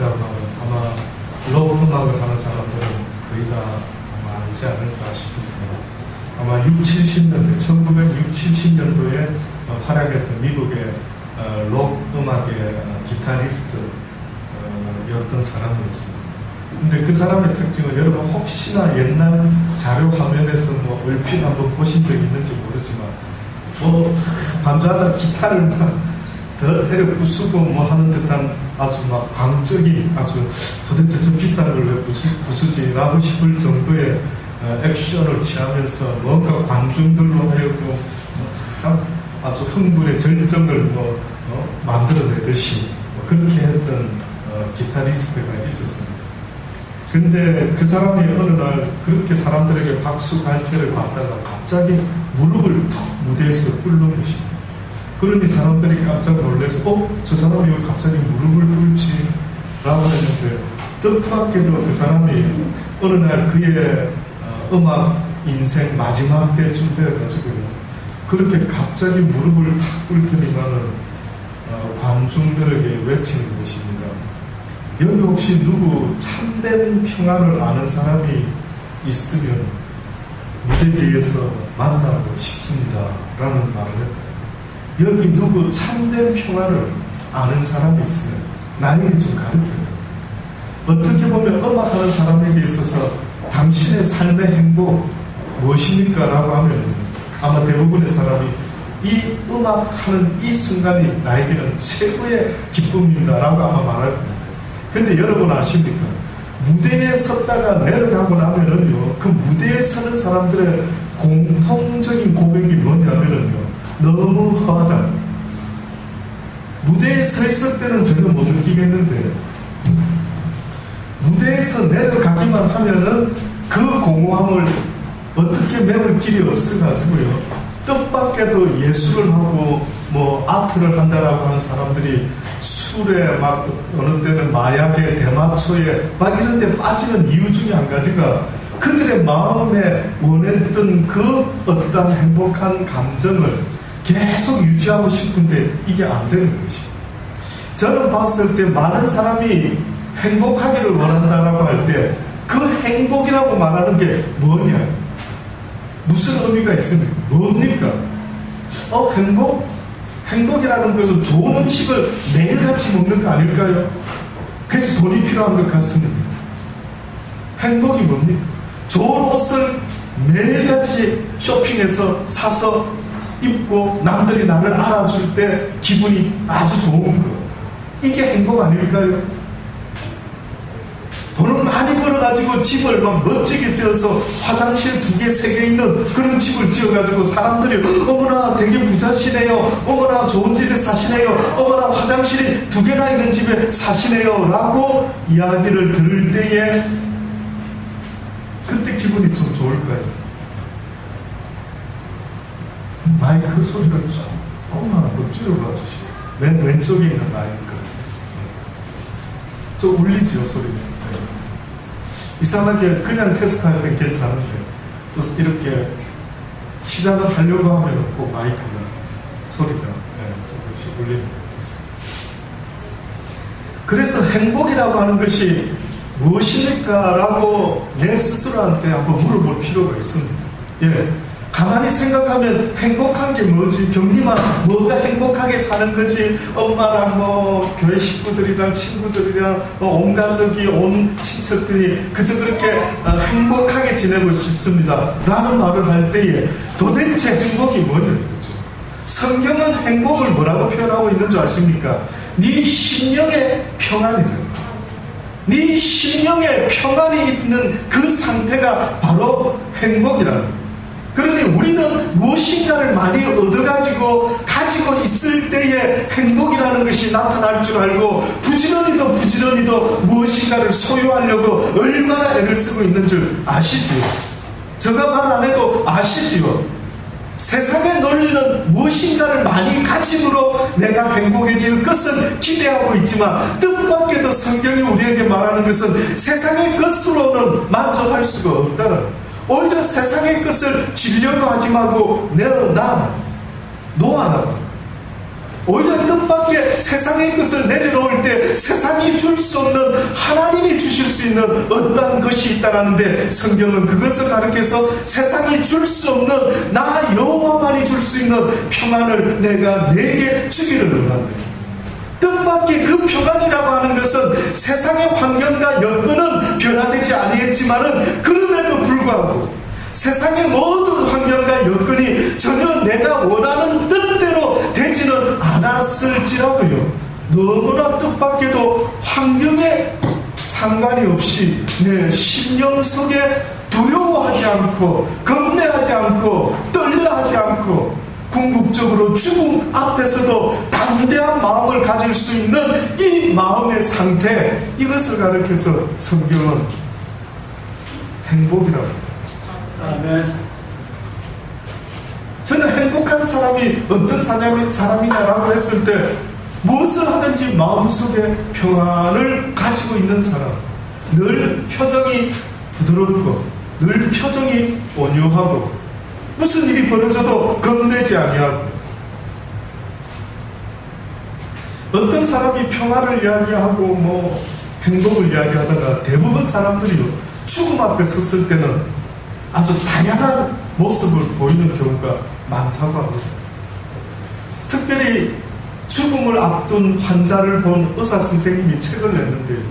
드라마 아마 록 음악을 하는 사람들은 거의 다 아마 알지 않을까 싶은데 아마 60, 70년대 1960, 70년도에 활약했던 미국의 록 음악의 기타리스트였던 사람이었습니다. 근데 그 사람의 특징은 여러분 혹시나 옛날 자료 화면에서 뭐 얼핏 한번 보신 적이 있는지 모르지만 반주하다 기타를 막 때려 부수고 뭐 하는 듯한 아주 막 광적인 아주 도대체 저 비싼 걸 왜 부수지 라고 싶을 정도의 액션을 취하면서 뭔가 관중들로 하여금 아주 흥분의 절정을 만들어내듯이 그렇게 했던 기타리스트가 있었습니다. 근데 그 사람이 어느 날 그렇게 사람들에게 박수 갈채를 받다가 갑자기 무릎을 턱 무대에서 꿇는 것입니다. 그러니 사람들이 깜짝 놀라서 저 사람이 왜 갑자기 무릎을 꿇지? 라고 했는데 뜻밖에도 그 사람이 어느 날 그의 음악 인생 마지막 때쯤 되어가지고요. 그렇게 갑자기 무릎을 탁 꿇더니만은 관중들에게 외치는 것입니다. 여기 혹시 누구 참된 평안을 아는 사람이 있으면 무대 뒤에서 만나고 싶습니다. 라는 말을 했다. 여기 누구 참된 평안을 아는 사람이 있으면 나에게 좀 가르쳐요. 어떻게 보면 음악하는 사람에게 있어서 당신의 삶의 행복 무엇입니까? 라고 하면 아마 대부분의 사람이 이 음악하는 이 순간이 나에게는 최고의 기쁨입니다. 라고 아마 말할 겁니다. 근데 여러분 아십니까? 무대에 섰다가 내려가고 나면은요, 그 무대에 서는 사람들의 공통적인 고백이 뭐냐면은요, 너무 허하다. 무대에 서 있을 때는 전혀 못 느끼겠는데, 무대에서 내려가기만 하면은 그 공허함을 어떻게 메울 길이 없어가지고요, 뜻밖에도 예술을 하고 뭐 아트를 한다라고 하는 사람들이 술에 막 어느 때는 마약에 대마초에 막 이런 데 빠지는 이유 중에 한 가지가 그들의 마음에 원했던 그 어떤 행복한 감정을 계속 유지하고 싶은데 이게 안 되는 것입니다. 저는 봤을 때 많은 사람이 행복하기를 원한다라고 할 때 그 행복이라고 말하는 게 뭐냐? 무슨 의미가 있습니까? 뭡니까? 행복이라는 것은 좋은 음식을 매일같이 먹는 거 아닐까요? 그래서 돈이 필요한 것 같습니다. 행복이 뭡니까? 좋은 옷을 매일같이 쇼핑해서 사서 입고 남들이 나를 알아줄 때 기분이 아주 좋은 거. 이게 행복 아닐까요? 돈을 많이 벌어가지고 집을 막 멋지게 지어서 화장실 2개, 3개 있는 그런 집을 지어가지고 사람들이 어머나 되게 부자시네요. 어머나 좋은 집에 사시네요. 어머나 화장실이 2개나 있는 집에 사시네요. 라고 이야기를 들을 때에 그때 기분이 좀 좋을까요? 마이크 소리를 조금만 더 줄여봐 주시겠어요? 맨 왼쪽에 있는 마이크. 좀 울리지요, 소리가. 이상하게 그냥 테스트할 땐 괜찮은데 또 이렇게 시작을 하려고 하면 꼭 마이크가 소리가 조금씩 울리는 것 같습니다. 그래서 행복이라고 하는 것이 무엇입니까? 라고 내 스스로한테 한번 물어볼 필요가 있습니다. 가만히 생각하면 행복한 게 뭐지? 경리만 뭐가 행복하게 사는 거지? 엄마랑 뭐 교회 식구들이랑 친구들이랑 온 가족이 온 친척들이 그저 그렇게 행복하게 지내고 싶습니다 라는 말을 할 때에 도대체 행복이 뭐냐는 거죠. 성경은 행복을 뭐라고 표현하고 있는 줄 아십니까? 네 심령의 평안이다. 네 심령의 평안이 있는 그 상태가 바로 행복이라는 거예요. 그러니 우리는 무엇인가를 많이 얻어가지고 가지고 있을 때에 행복이라는 것이 나타날 줄 알고 부지런히도 무엇인가를 소유하려고 얼마나 애를 쓰고 있는 줄 아시지요? 제가 말 안 해도 아시지요? 세상의 논리는 무엇인가를 많이 가짐으로 내가 행복해질 것은 기대하고 있지만 뜻밖에도 성경이 우리에게 말하는 것은 세상의 것으로는 만족할 수가 없다는 거예요. 오히려 세상의 것을 주려고 하지 말고 놓아라. 오히려 뜻밖의 세상의 것을 내려놓을 때 세상이 줄 수 없는 하나님이 주실 수 있는 어떠한 것이 있다라는데, 성경은 그것을 가르쳐서 세상이 줄 수 없는 나 여호와만이 줄 수 있는 평안을 내가 내게 주기를 원한다. 뜻밖의 그 평안이라고 하는 것은 세상의 환경과 여건은 변화되지 아니했지만은, 그럼에도 불구하고 세상의 모든 환경과 여건이 전혀 내가 원하는 뜻대로 되지는 않았을지라도요, 너무나 뜻밖에도 환경에 상관이 없이 내 심령 속에 두려워하지 않고 겁내하지 않고 떨려하지 않고 궁극적으로 죽음 앞에서도 담대한 마음을 가질 수 있는 이 마음의 상태, 이것을 가르쳐서 성경은 행복이라고 합니다. 아멘. 저는 행복한 사람이 어떤 사람이냐라고 했을 때, 무엇을 하든지 마음속에 평안을 가지고 있는 사람, 늘 표정이 부드럽고 늘 표정이 온유하고 무슨 일이 벌어져도 겁내지 아니하고, 어떤 사람이 평화를 이야기하고 행복을 이야기하다가 대부분 사람들이 죽음 앞에 섰을 때는 아주 다양한 모습을 보이는 경우가 많다고 합니다. 특별히 죽음을 앞둔 환자를 본 의사 선생님이 책을 냈는데,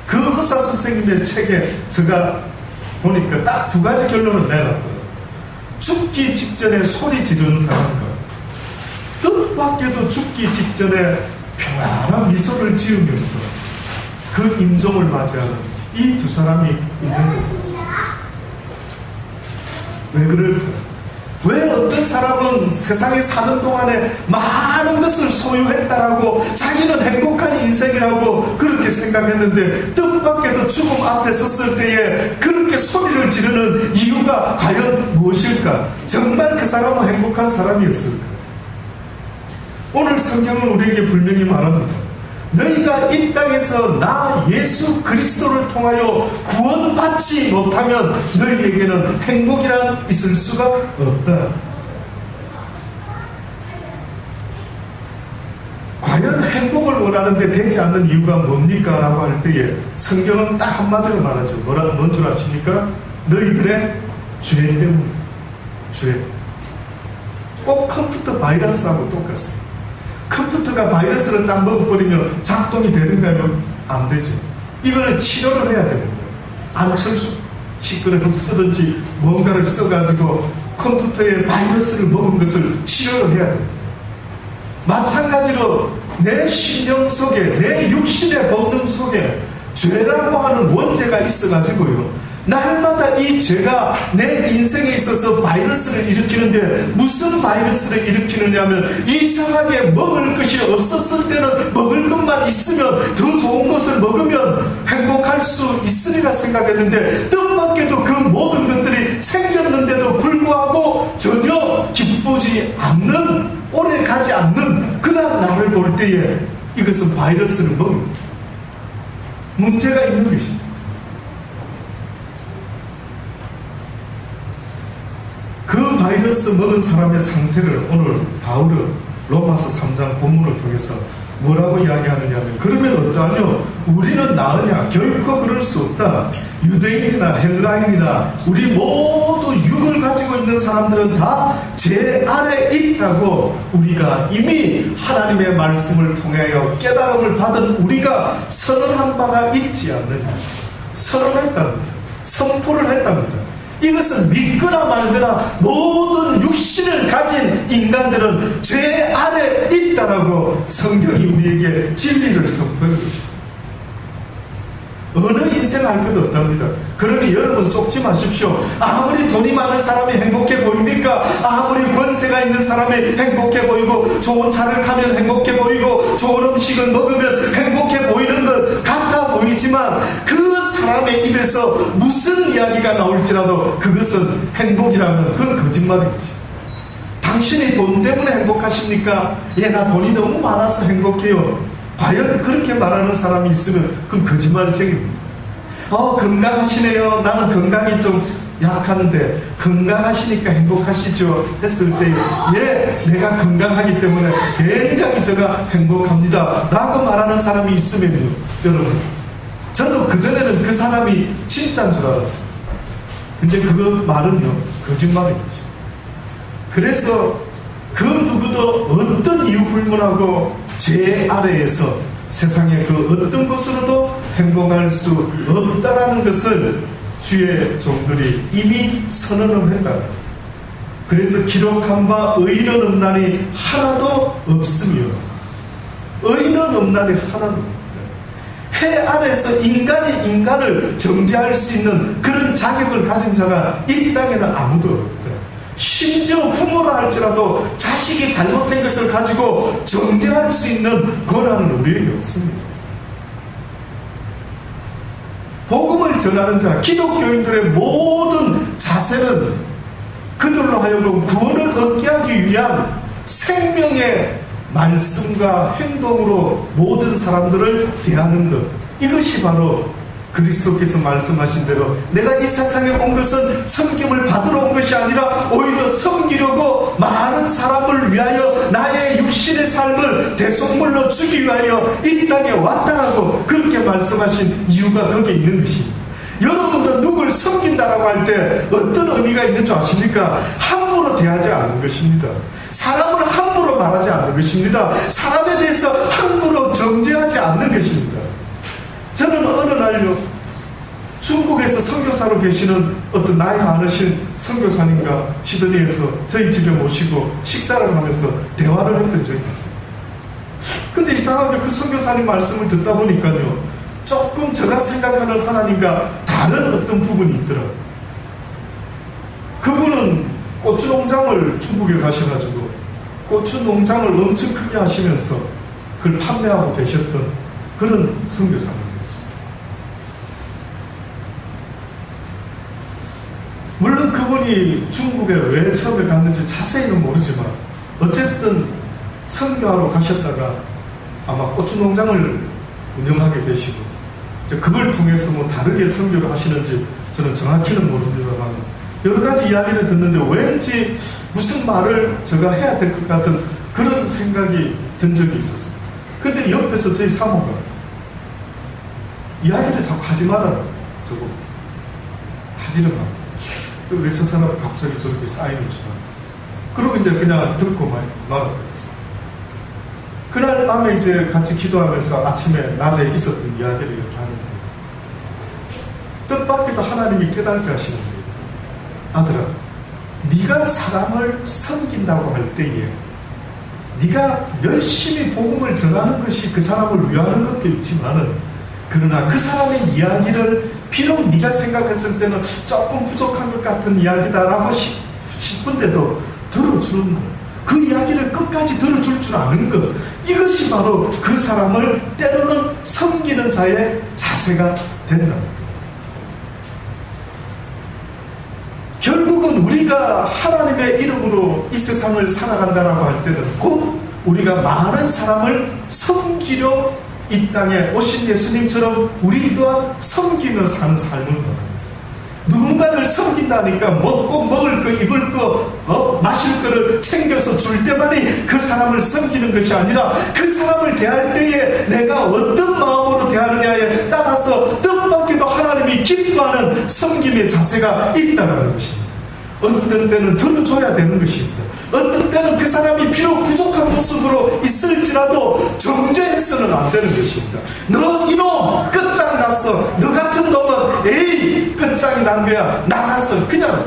그 의사 선생님의 책에 제가 보니까 딱 두 가지 결론을 내놨더라고요. 죽기 직전에 소리 지르는 사람과 뜻밖에도 죽기 직전에 평안한 미소를 지으면서 그 임종을 맞이하는 이 두 사람이 있는 거죠. 왜 그럴까? 왜 어떤 사람은 세상에 사는 동안에 많은 것을 소유했다라고 자기는 행복한 인생이라고 그렇게 생각했는데, 뜻밖에도 죽음 앞에 섰을 때에 그렇게 소리를 지르는 이유가 과연 무엇일까? 정말 그 사람은 행복한 사람이었을까? 오늘 성경은 우리에게 분명히 말합니다. 너희가 이 땅에서 나 예수 그리스도를 통하여 구원받지 못하면 너희에게는 행복이란 있을 수가 없다. 과연 행복을 원하는데 되지 않는 이유가 뭡니까? 라고 할 때에 성경은 딱 한마디로 말하죠. 뭔 줄 아십니까? 너희들의 죄 때문에. 죄. 꼭 컴퓨터 바이러스하고 똑같습니다. 컴퓨터가 바이러스를 딱 먹어버리면 작동이 되는가요? 안 되죠. 이거는 치료를 해야 됩니다. 안철수 시끄러운 쓰든지 뭔가를 써가지고 컴퓨터에 바이러스를 먹은 것을 치료를 해야 됩니다. 마찬가지로 내 심령 속에, 내 육신의 본능 속에 죄라고 하는 원죄가 있어가지고요, 날마다 이 죄가 내 인생에 있어서 바이러스를 일으키는데, 무슨 바이러스를 일으키느냐면, 이상하게 먹을 것이 없었을 때는 먹을 것만 있으면 더 좋은 것을 먹으면 행복할 수 있으리라 생각했는데, 뜻밖에도 그 모든 것들이 생겼는데도 불구하고 전혀 기쁘지 않는, 오래 가지 않는 그런 나를 볼 때에 이것은 바이러스를 먹는 문제가 있는 것입니다. 그 바이러스 먹은 사람의 상태를 오늘 바울은 로마서 3장 본문을 통해서 뭐라고 이야기하느냐면, 그러면 어떠하뇨? 우리는 나으냐? 결코 그럴 수 없다. 유대인이나 헬라인이나 우리 모두 육을 가지고 있는 사람들은 다 죄 아래 있다고 우리가 이미 하나님의 말씀을 통하여 깨달음을 받은 우리가 선언한 바가 있지 않느냐? 선언했답니다. 선포를 했답니다. 이것은 믿거나 말거나 모든 육신을 가진 인간들은 죄 아래 있다라고 성경이 우리에게 진리를 선포해 주십니다. 어느 인생 할 것 없답니다. 그러니 여러분 속지 마십시오. 아무리 돈이 많은 사람이 행복해 보입니까? 아무리 권세가 있는 사람이 행복해 보이고, 좋은 차를 타면 행복해 보이고, 좋은 음식을 먹으면 행복해 보이는 것 같아 보이지만, 그 사람의 입에서 무슨 이야기가 나올지라도 그것은 행복이라면 그건 거짓말인 거지. 당신이 돈 때문에 행복하십니까? 예, 나 돈이 너무 많아서 행복해요. 과연 그렇게 말하는 사람이 있으면 그건 거짓말쟁입니다. 건강하시네요. 나는 건강이 좀 약한데 건강하시니까 행복하시죠? 했을 때 예, 내가 건강하기 때문에 굉장히 제가 행복합니다 라고 말하는 사람이 있으면요, 여러분, 저도 그전에는 그 사람이 진짜인 줄 알았어요. 근데 그거 말은요, 거짓말인 거죠. 그래서 그 누구도 어떤 이유 불문하고 죄 아래에서 세상의 그 어떤 것으로도 행복할 수 없다라는 것을 주의 종들이 이미 선언을 했다. 그래서 기록한 바 의인은 없나니 하나도 없으며, 의인은 없나니 하나도 없다. 해 아래서 인간이 인간을 정죄할 수 있는 그런 자격을 가진 자가 이 땅에는 아무도 없다. 심지어 부모라 할지라도 자식이 잘못된 것을 가지고 정죄할 수 있는 권한은 우리에게 없습니다. 복음을 전하는 자, 기독교인들의 모든 자세는 그들로 하여금 구원을 얻게 하기 위한 생명의 말씀과 행동으로 모든 사람들을 대하는 것, 이것이 바로 그리스도께서 말씀하신 대로 내가 이 세상에 온 것은 섬김을 받으러 온 것이 아니라 오히려 섬기려고 많은 사람을 위하여 나의 육신의 삶을 대속물로 주기 위하여 이 땅에 왔다라고 그렇게 말씀하신 이유가 거기에 있는 것입니다. 여러분도 누굴 섬긴다라고 할 때 어떤 의미가 있는 줄 아십니까? 함부로 대하지 않는 것입니다. 사람을 함부로 말하지 않는 것입니다. 사람에 대해서 함부로 정죄하지 않는 것입니다. 저는 어느 날요, 중국에서 선교사로 계시는 어떤 나이 많으신 선교사님과 시드니에서 저희 집에 모시고 식사를 하면서 대화를 했던 적이 있어요. 근데 이상하게 그 선교사님 말씀을 듣다 보니까요, 조금 제가 생각하는 하나님과 다른 어떤 부분이 있더라고요. 그분은 고추 농장을 중국에 가셔가지고 고추 농장을 엄청 크게 하시면서 그걸 판매하고 계셨던 그런 선교사님. 물론 그분이 중국에 왜 처음에 갔는지 자세히는 모르지만 어쨌든 선교하러 가셨다가 아마 고추 농장을 운영하게 되시고 그걸 통해서 뭐 다르게 선교를 하시는지 저는 정확히는 모릅니다만 여러 가지 이야기를 듣는데 왠지 무슨 말을 제가 해야 될 것 같은 그런 생각이 든 적이 있었어요. 근데 옆에서 저희 사모가 이야기를 자꾸 하지 말아라, 저거 하지를 마. 왜 저 사람 갑자기 저렇게 사인을 주나. 그러고 이제 그냥 듣고 말았더랬어요. 그날 밤에 이제 같이 기도하면서 아침에 낮에 있었던 이야기를 이렇게 하는데 뜻밖에도 하나님이 깨닫게 하시는데, 아들아, 네가 사람을 섬긴다고 할 때에 네가 열심히 복음을 전하는 것이 그 사람을 위하는 것도 있지만은, 그러나 그 사람의 이야기를 비록 네가 생각했을 때는 조금 부족한 것 같은 이야기다라고 싶은데도 들어주는 것, 그 이야기를 끝까지 들어줄 줄 아는 것, 이것이 바로 그 사람을 때로는 섬기는 자의 자세가 된다. 결국은 우리가 하나님의 이름으로 이 세상을 살아간다라고 할 때는 곧 우리가 많은 사람을 섬기려 이 땅에 오신 예수님처럼 우리 또한 섬기며 사는 삶을 말합니다. 누군가를 섬긴다니까 먹고 먹을 거, 입을 거, 마실 거를 챙겨서 줄 때만이 그 사람을 섬기는 것이 아니라 그 사람을 대할 때에 내가 어떤 마음으로 대하느냐에 따라서 뜻밖에도 하나님이 기뻐하는 섬김의 자세가 있다는 것입니다. 어떤 때는 들어줘야 되는 것입니다. 어떤 때는 그 사람이 비록 부족한 모습으로 있을지라도 정죄해서는 안 되는 것입니다. 너 이놈 끝장났어. 너 같은 놈은 에이 끝장이 난 거야. 나갔어. 그냥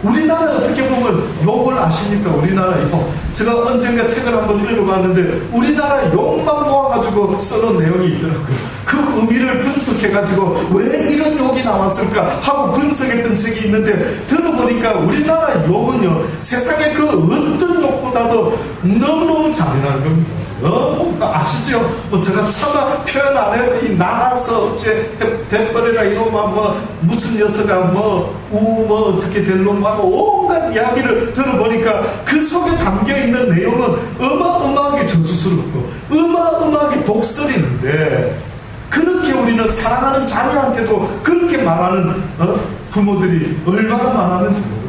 우리나라 어떻게 보면 욕을 아십니까? 우리나라 욕. 제가 언젠가 책을 한번 읽어봤는데 우리나라 욕만 모아가지고 써놓은 내용이 있더라고요. 그 의미를 분석해가지고 왜 이런 욕이 나왔을까 하고 분석했던 책이 있는데 들어보니까 우리나라 욕은요, 세상의 그 어떤 욕보다도 너무너무 잔인한 겁니다. 아시죠? 뭐 제가 차마 표현 안 해도 이 나가서 어째 대버리라 이놈아 뭐 무슨 녀석아 뭐 어떻게 될 놈 하고 온갖 이야기를 들어보니까 그 속에 담겨있는 내용은 어마어마하게 저주스럽고 어마어마하게 독설이는데, 그렇게 우리는 사랑하는 자녀한테도 그렇게 말하는 부모들이 얼마나 많았는지 모릅니다.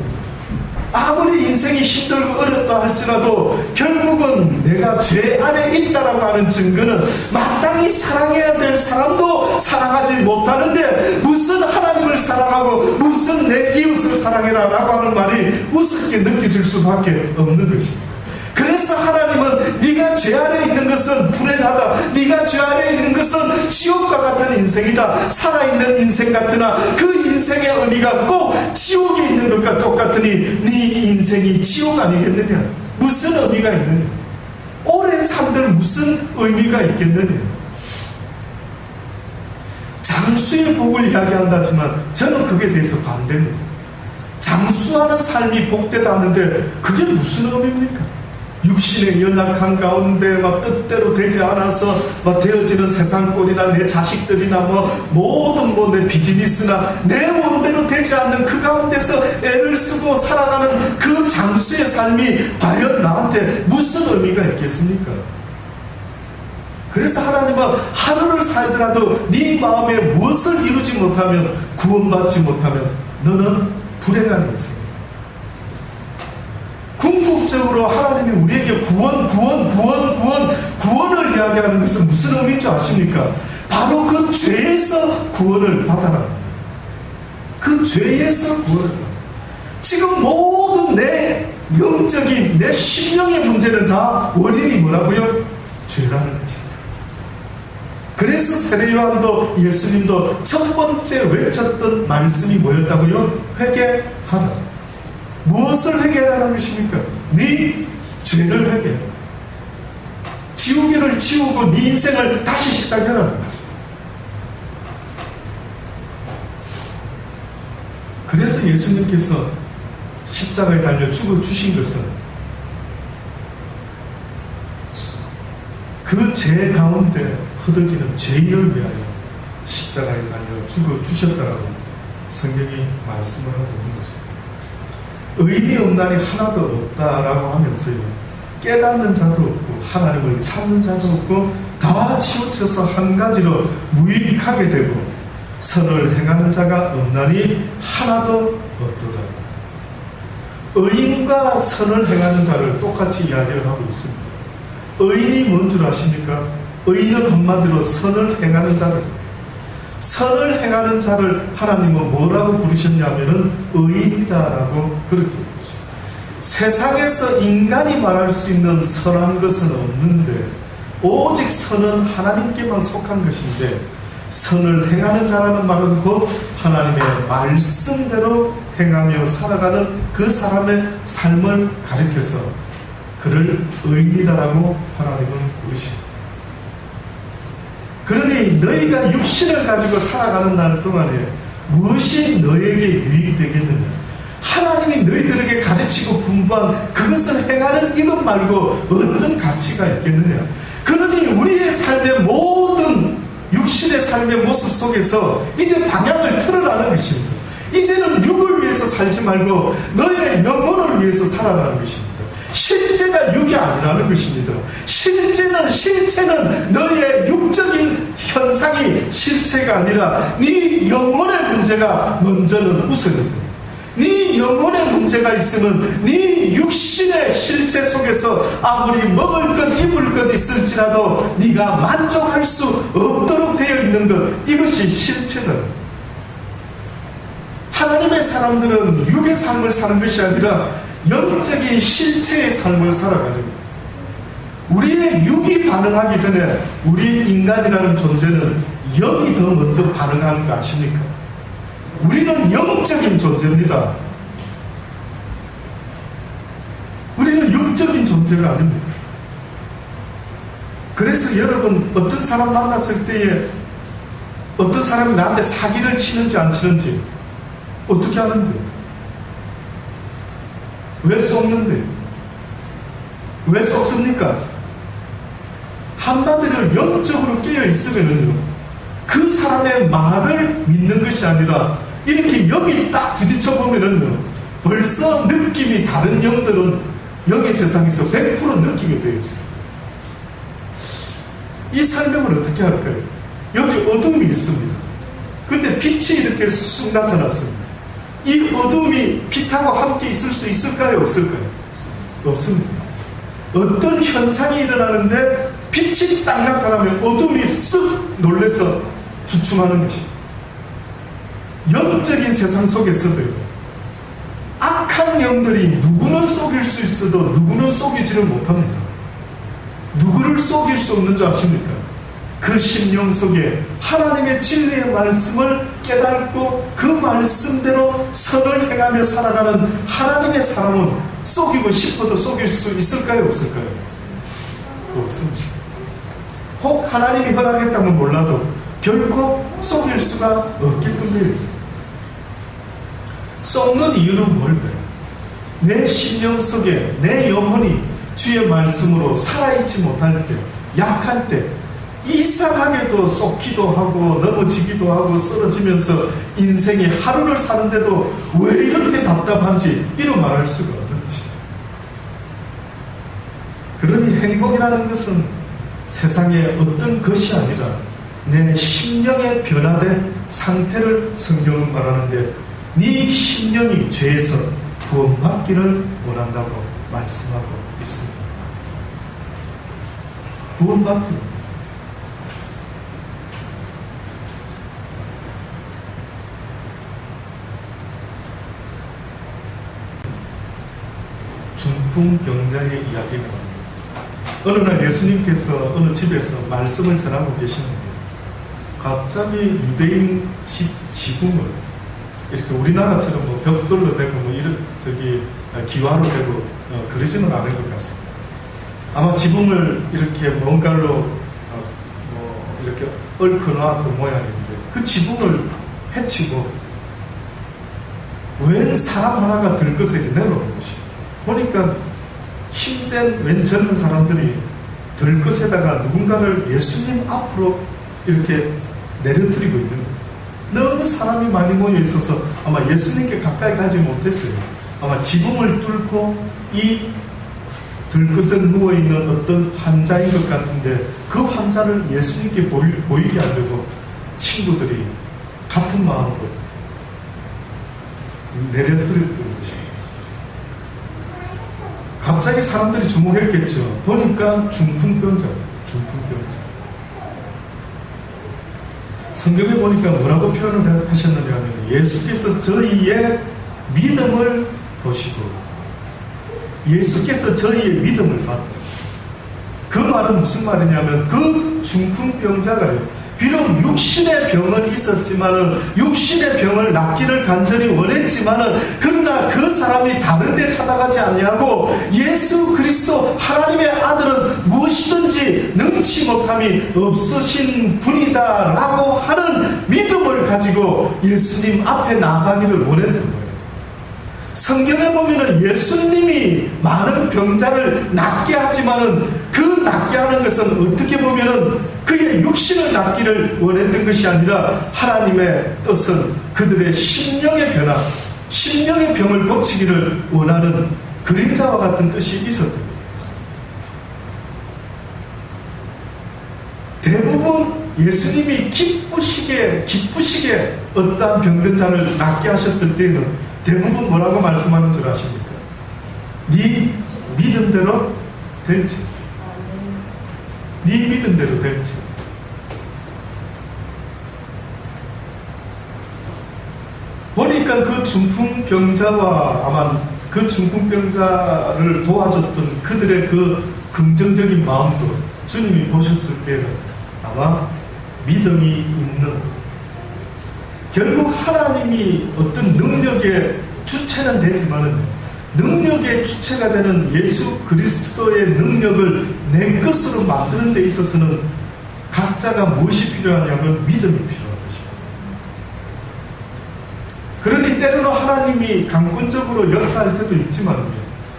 아무리 인생이 힘들고 어렵다 할지라도 결국은 내가 죄 아래 있다라고 하는 증거는 마땅히 사랑해야 될 사람도 사랑하지 못하는데 무슨 하나님을 사랑하고 무슨 내 이웃을 사랑해라 라고 하는 말이 우습게 느껴질 수밖에 없는 것입니다. 그래서 하나님은 네가 죄 아래 있는 것은 불행하다, 네가 죄 아래 있는 것은 지옥과 같은 인생이다, 살아있는 인생 같으나 그 인생의 의미가 꼭 지옥에 있는 것과 똑같으니 네 인생이 지옥 아니겠느냐, 무슨 의미가 있느냐, 오래 산들 무슨 의미가 있겠느냐. 장수의 복을 이야기한다지만 저는 그게 대해서 반대입니다. 장수하는 삶이 복되다 하는데 그게 무슨 의미입니까? 육신의 연약한 가운데 막 뜻대로 되지 않아서 막 되어지는 세상 꼴이나 내 자식들이나 모든 내 비즈니스나 내 원대로 되지 않는 그 가운데서 애를 쓰고 살아가는 그 장수의 삶이 과연 나한테 무슨 의미가 있겠습니까? 그래서 하나님은 하루를 살더라도 네 마음에 무엇을 이루지 못하면, 구원받지 못하면 너는 불행한 인생. 궁극적으로 하나님이 우리에게 구원을 이야기하는 것은 무슨 의미인 줄 아십니까? 바로 그 죄에서 구원을 받아라. 그 죄에서 구원을 받아라. 지금 모든 내 영적인 내 심령의 문제는 다 원인이 뭐라고요? 죄라는 것입니다. 그래서 세례 요한도 예수님도 첫 번째 외쳤던 말씀이 뭐였다고요? 회개하라. 무엇을 회개하라는 것입니까? 네 죄를 회개해. 지우개를 지우고 네 인생을 다시 시작하라는 거죠. 그래서 예수님께서 십자가에 달려 죽어주신 것은 그 죄 가운데 허덕이는 죄인을 위하여 십자가에 달려 죽어주셨다라고 성경이 말씀을 하고 있는 거죠. 의인이 없나니 하나도 없다라고 하면서요, 깨닫는 자도 없고 하나님을 찾는 자도 없고 다 치우쳐서 한 가지로 무익하게 되고 선을 행하는 자가 없나니 하나도 없도다. 의인과 선을 행하는 자를 똑같이 이야기를 하고 있습니다. 의인이 뭔 줄 아십니까? 의인은 한마디로 선을 행하는 자들. 선을 행하는 자를 하나님은 뭐라고 부르셨냐면은 의인이다라고 그렇게 부르셨어요. 세상에서 인간이 말할 수 있는 선한 것은 없는데 오직 선은 하나님께만 속한 것인데, 선을 행하는 자라는 말은 곧 하나님의 말씀대로 행하며 살아가는 그 사람의 삶을 가리켜서 그를 의인이다라고 하나님은 부르십니다. 그러니 너희가 육신을 가지고 살아가는 날 동안에 무엇이 너에게 유익되겠느냐? 하나님이 너희들에게 가르치고 분부한 그것을 행하는 이것 말고 어떤 가치가 있겠느냐? 그러니 우리의 삶의 모든 육신의 삶의 모습 속에서 이제 방향을 틀으라는 것입니다. 이제는 육을 위해서 살지 말고 너의 영혼을 위해서 살아라는 것입니다. 실제가 육이 아니라는 것입니다. 실체는 너의 육적인 현상이 실체가 아니라 네 영혼의 문제가 먼저는 우선이다. 네 영혼의 문제가 있으면 네 육신의 실체 속에서 아무리 먹을 것 입을 것 있을지라도 네가 만족할 수 없도록 되어 있는 것, 이것이 실체다. 하나님의 사람들은 육의 삶을 사는 것이 아니라 영적인 실체의 삶을 살아가는 거예요. 우리의 육이 반응하기 전에 우리 인간이라는 존재는 영이 더 먼저 반응하는 거 아십니까? 우리는 영적인 존재입니다. 우리는 육적인 존재가 아닙니다. 그래서 여러분, 어떤 사람 만났을 때에 어떤 사람이 나한테 사기를 치는지 안 치는지 어떻게 하는데? 왜 속는데? 왜 속습니까? 한마디로 영적으로 깨어 있으면은요, 그 사람의 말을 믿는 것이 아니라 이렇게 여기 딱 부딪혀 보면은요, 벌써 느낌이 다른 영들은 영의 세상에서 100% 느끼게 되어 있어요. 이 설명을 어떻게 할까요? 여기 어둠이 있습니다. 근데 빛이 이렇게 쑥 나타났습니다. 이 어둠이 빛하고 함께 있을 수 있을까요? 없을까요? 없습니다. 어떤 현상이 일어나는데 빛이 딱 나타나면 어둠이 쓱 놀래서 주춤하는 것입니다. 영적인 세상 속에서도요, 악한 영들이 누구는 속일 수 있어도 누구는 속이지를 못합니다. 누구를 속일 수 없는 줄 아십니까? 그 심령 속에 하나님의 진리의 말씀을 깨닫고 그 말씀대로 선을 행하며 살아가는 하나님의 사람은 속이고 싶어도 속일 수 있을까요? 없을까요? 없습니다. 혹 하나님이 허락했다면 몰라도 결코 속일 수가 없게끔 되어 있습니다. 썩는 이유는 뭘까요? 내 심령 속에 내 영혼이 주의 말씀으로 살아있지 못할 때, 약할 때 이상하게도 썩기도 하고 넘어지기도 하고 쓰러지면서 인생이 하루를 사는데도 왜 이렇게 답답한지 이런 말할 수가 없는 것입니다. 그러니 행복이라는 것은 세상의 어떤 것이 아니라 내 심령의 변화된 상태를 성경은 말하는데, 네 심령이 죄에서 구원받기를 원한다고 말씀하고 있습니다. 구원받기를. 중풍병자의 이야기가 나옵니다. 어느 날 예수님께서 어느 집에서 말씀을 전하고 계시는데 갑자기 유대인 지붕을 이렇게 우리나라처럼 뭐 벽돌로 되고 뭐 이런 기와로 되고 그러지는 않을 것 같습니다. 아마 지붕을 이렇게 뭔가로 이렇게 얽어 놓았던 모양인데 그 지붕을 해치고 웬 사람 하나가 들것에 내려오는 것입니다. 보니까 힘센 웬 젊은 사람들이 들것에다가 누군가를 예수님 앞으로 이렇게 내려뜨리고 있는 거예요. 너무 사람이 많이 모여 있어서 아마 예수님께 가까이 가지 못했어요. 아마 지붕을 뚫고 이 들것에 누워있는 어떤 환자인 것 같은데 그 환자를 예수님께 보이게 하려고 친구들이 같은 마음으로 내려뜨렸던 것입니다. 갑자기 사람들이 주목했겠죠. 보니까 중풍병자입니다. 중풍병자. 성경에 보니까 뭐라고 표현을 하셨느냐 하면 예수께서 저희의 믿음을 보시고 예수께서 저희의 믿음을 봤다. 그 말은 무슨 말이냐면 그 중풍병자가요, 비록 육신의 병은 있었지만은 육신의 병을 낫기를 간절히 원했지만은 그러나 그 사람이 다른 데 찾아가지 아니하고 예수 그리스도 하나님의 아들은 무엇이든지 능치 못함이 없으신 분이다 라고 하는 믿음을 가지고 예수님 앞에 나가기를 원했던 거예요. 성경에 보면은 예수님이 많은 병자를 낫게 하지만은 그 낫게 하는 것은 어떻게 보면은 그의 육신을 낫기를 원했던 것이 아니라 하나님의 뜻은 그들의 심령의 변화, 심령의 병을 고치기를 원하는 그림자와 같은 뜻이 있었던 것입니다. 대부분 예수님이 기쁘시게 어떠한 병든 자를 낫게 하셨을 때는 대부분 뭐라고 말씀하는 줄 아십니까? 네 믿음대로 될지, 네 믿음대로 될지. 보니까 그 중풍병자와 아마 그 중풍병자를 도와줬던 그들의 그 긍정적인 마음도 주님이 보셨을 때는 아마 믿음이 있는, 결국 하나님이 어떤 능력의 주체는 되지만은 능력의 주체가 되는 예수 그리스도의 능력을 내 것으로 만드는 데 있어서는 각자가 무엇이 필요하냐면 믿음이 필요한 것입니다. 그러니 때로는 하나님이 강권적으로 역사할 때도 있지만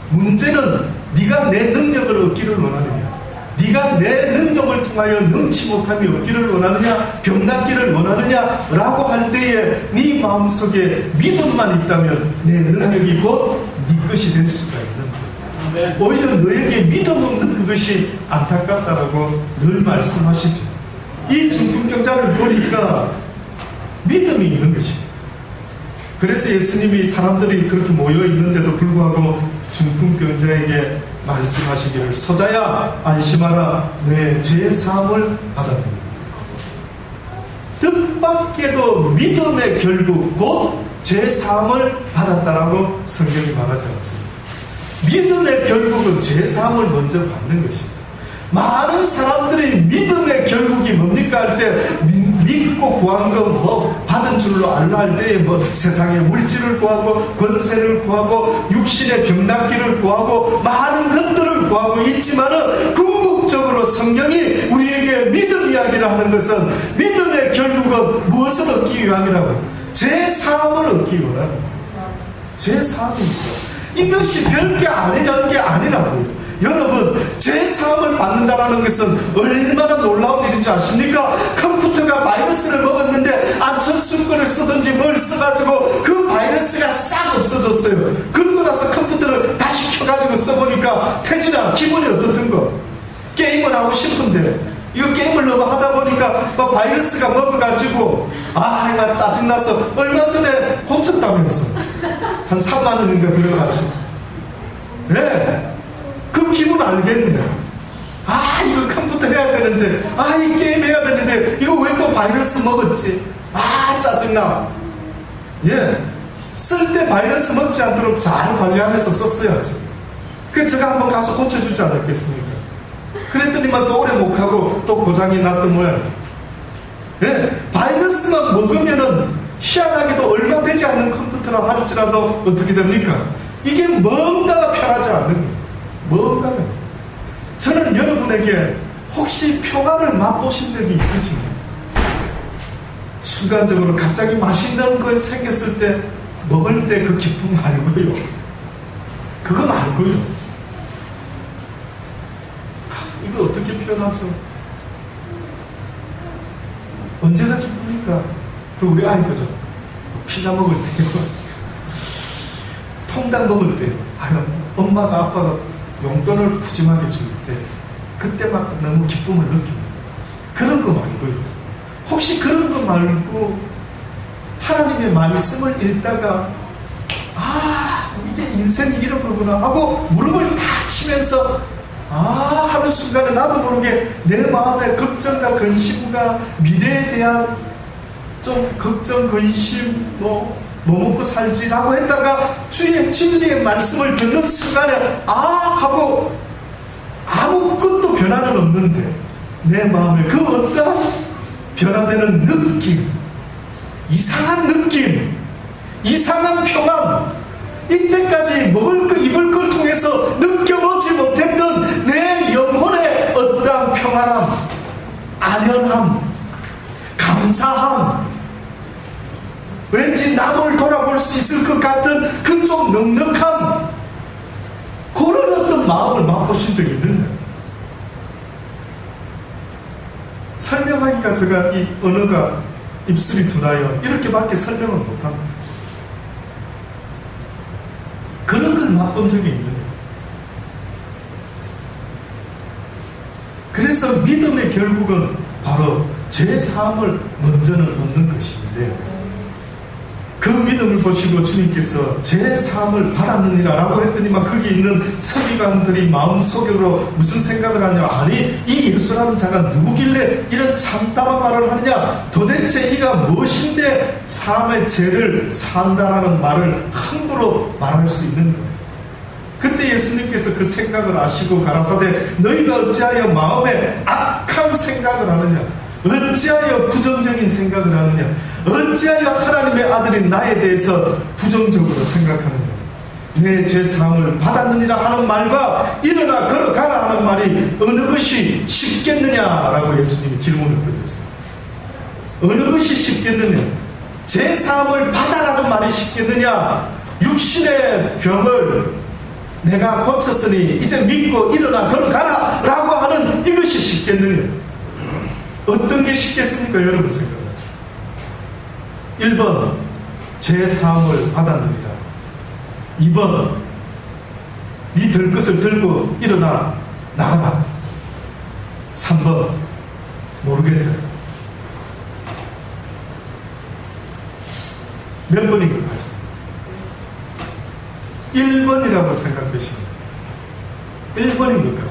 문제는 네가 내 능력을 얻기를 원하느냐, 네가 내 능력을 통하여 능치 못함이 없기를 원하느냐, 병 낫기를 원하느냐 라고 할 때에 네 마음속에 믿음만 있다면 내 능력이 곧 네 것이 될 수가 있는 거예요. 오히려 너에게 믿음 없는 그것이 안타깝다라고 늘 말씀하시죠. 이 중풍병자를 보니까 믿음이 있는 것입니다. 그래서 예수님이 사람들이 그렇게 모여 있는데도 불구하고 중풍병자에게 말씀하시기를 소자야 안심하라 내 죄 사함을 받았느니라. 뜻밖에도 믿음의 결국 곧 죄 사함을 받았다라고 성경이 말하지 않습니다. 믿음의 결국은 죄 사함을 먼저 받는 것입니다. 많은 사람들이 믿음의 결국이 뭡니까 할 때 믿고 구한 거 뭐 받은 줄로 알라 할 때 뭐 세상의 물질을 구하고 권세를 구하고 육신의 병낫기를 구하고 많은 것들을 구하고 있지만은 궁극적으로 성경이 우리에게 믿음 이야기를 하는 것은 믿음의 결국은 무엇을 얻기 위함이라고요? 죄 사함을 얻기 위함. 죄 사함입니다. 이것이 별게 아니라는 게 아니라고요. 여러분, 죄 사함을 받는다는 것은 얼마나 놀라운 일인지 아십니까? 컴퓨터가 바이러스를 먹었는데 안철수 거를 쓰든지 뭘 써가지고 그 바이러스가 싹 없어졌어요. 그러고 나서 컴퓨터를 다시 켜가지고 써보니까 태진아 기분이 어떻든가? 게임을 하고 싶은데 이거 게임을 너무 하다 보니까 바이러스가 먹어가지고 이거 짜증나서 얼마 전에 고쳤다면서 한 3만 원인가 들어가지고 네. 그 기분 알겠네. 이거 컴퓨터 해야 되는데, 이 게임 해야 되는데, 이거 왜 또 바이러스 먹었지? 짜증나. 예. 쓸 때 바이러스 먹지 않도록 잘 관리하면서 썼어야죠. 그래서 제가 한번 가서 고쳐주지 않았겠습니까? 그랬더니만 또 오래 못 하고 또 고장이 났던 모양. 예. 바이러스만 먹으면은 희한하게도 얼마 되지 않는 컴퓨터라 할지라도 어떻게 됩니까? 이게 뭔가가 편하지 않는 거예요. 뭔가요? 저는 여러분에게 혹시 평안을 맛보신 적이 있으신가요? 순간적으로 갑자기 맛있는 거 생겼을 때 먹을 때 그 기쁨 말고요. 그거 말고요. 이거 어떻게 표현하죠? 언제나 기쁩니까? 그리고 우리 아이들은 피자 먹을 때요. 통닭 먹을 때 엄마가 아빠가 용돈을 푸짐하게 줄 때 그때 막 너무 기쁨을 느낍니다. 그런 거 말고요. 혹시 그런 거 말고 하나님의 말씀을 읽다가 이게 인생이 이런 거구나 하고 무릎을 다 치면서 하는 순간에 나도 모르게 내 마음에 걱정과 근심과 미래에 대한 좀 걱정, 근심 뭐 먹고 살지라고 했다가 주의 진리의 말씀을 듣는 순간에 하고 아무것도 변화는 없는데 내 마음에 그 어떤 변화되는 느낌, 이상한 느낌, 이상한 평안, 이때까지 먹을 거 입을 걸 통해서 느껴보지 못했던 내 영혼의 어떠한 평안함, 안연함, 감사함, 왠지 남을 돌아볼 수 있을 것 같은 그 좀 넉넉함, 그런 어떤 마음을 맛보신 적이 있느냐? 설명하기가 제가 이 언어가 입술이 둔하여 이렇게밖에 설명을 못합니다. 그런 걸 맛본 적이 있느냐? 그래서 믿음의 결국은 바로 죄 사함을 먼저는 얻는 것인데, 그 믿음을 보시고 주님께서 죄 사함을 받았느니라 라고 했더니만 거기 있는 서기관들이 마음속으로 무슨 생각을 하냐, 아니 이 예수라는 자가 누구길래 이런 참담한 말을 하느냐, 도대체 이가 무엇인데 사람의 죄를 산다라는 말을 함부로 말할 수 있는 거예요. 그때 예수님께서 그 생각을 아시고 가라사대 너희가 어찌하여 마음에 악한 생각을 하느냐, 어찌하여 부정적인 생각을 하느냐, 어찌하여 하나님의 아들인 나에 대해서 부정적으로 생각하느냐, 내 죄사함을 받았느니라 하는 말과 일어나 걸어가라 하는 말이 어느 것이 쉽겠느냐라고 예수님이 질문을 던졌습니다. 어느 것이 쉽겠느냐? 죄사함을 받아라는 말이 쉽겠느냐, 육신의 병을 내가 고쳤으니 이제 믿고 일어나 걸어가라 라고 하는 이것이 쉽겠느냐? 어떤 게 쉽겠습니까? 여러분 생각하세요. 1번 죄 사함을 받았느니라. 2번 네 들 것을 들고 일어나 나가라. 3번 모르겠다. 몇 번인 것 같습니다. 1번이라고 생각되십니다. 1번인 것 같아요.